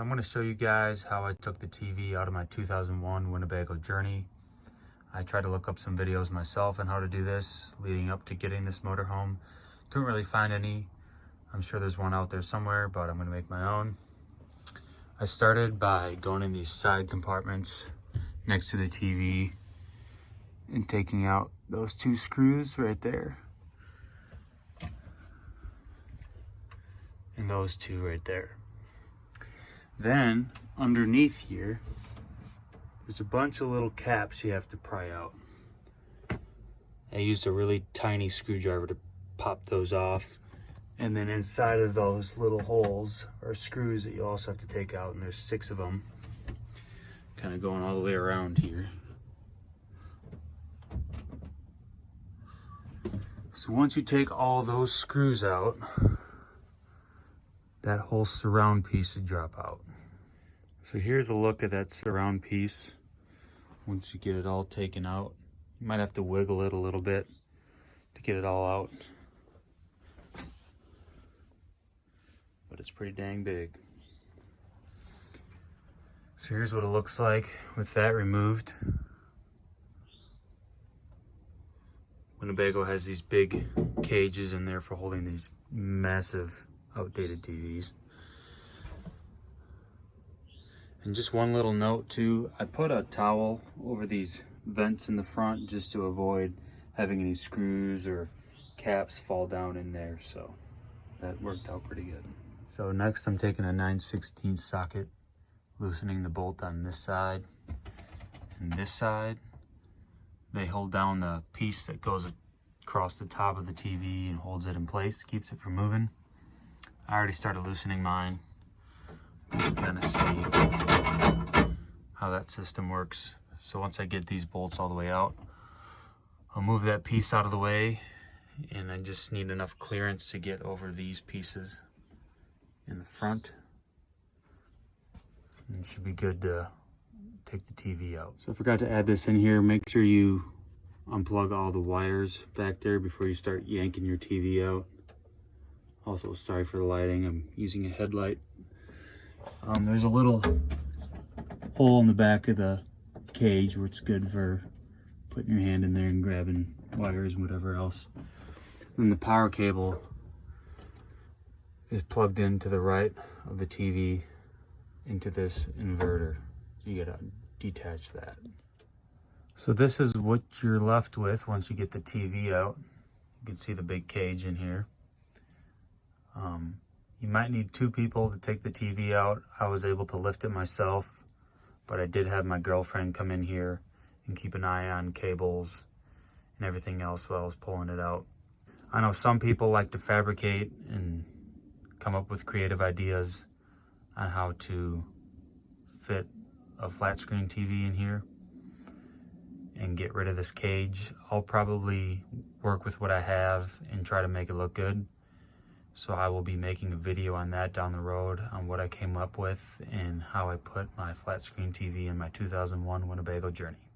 So I'm going to show you guys how I took the TV out of my 2001 Winnebago Journey. I tried to look up some videos myself on how to do this leading up to getting this motorhome. Couldn't really find any. I'm sure there's one out there somewhere, but I'm going to make my own. I started by going in these side compartments next to the TV and taking out those two screws right there. And those two right there. Then underneath here, there's a bunch of little caps you have to pry out. I used a really tiny screwdriver to pop those off. And then inside of those little holes are screws that you also have to take out, and there's 6 of them, kind of going all the way around here. So once you take all those screws out, that whole surround piece would drop out. So here's a look at that surround piece. Once you get it all taken out, you might have to wiggle it a little bit to get it all out. But it's pretty dang big. So here's what it looks like with that removed. Winnebago has these big cages in there for holding these massive outdated TVs. And just one little note too, I put a towel over these vents in the front just to avoid having any screws or caps fall down in there, so that worked out pretty good. So next I'm taking a 9/16 socket, loosening the bolt on this side and this side. They hold down the piece that goes across the top of the TV and holds it in place, keeps it from moving. I already started loosening mine. You can kind of see how that system works. So once I get these bolts all the way out, I'll move that piece out of the way, and I just need enough clearance to get over these pieces in the front. And it should be good to take the TV out. So I forgot to add this in here. Make sure you unplug all the wires back there before you start yanking your TV out. Also, sorry for the lighting, I'm using a headlight. There's a little hole in the back of the cage where it's good for putting your hand in there and grabbing wires and whatever else. Then the power cable is plugged into the right of the TV into this inverter. You gotta detach that. So this is what you're left with once you get the TV out. You can see the big cage in here. You might need 2 people to take the TV out. I was able to lift it myself, but I did have my girlfriend come in here and keep an eye on cables and everything else while I was pulling it out. I know some people like to fabricate and come up with creative ideas on how to fit a flat screen TV in here and get rid of this cage. I'll probably work with what I have and try to make it look good. So I will be making a video on that down the road on what I came up with and how I put my flat screen TV in my 2001 Winnebago Journey.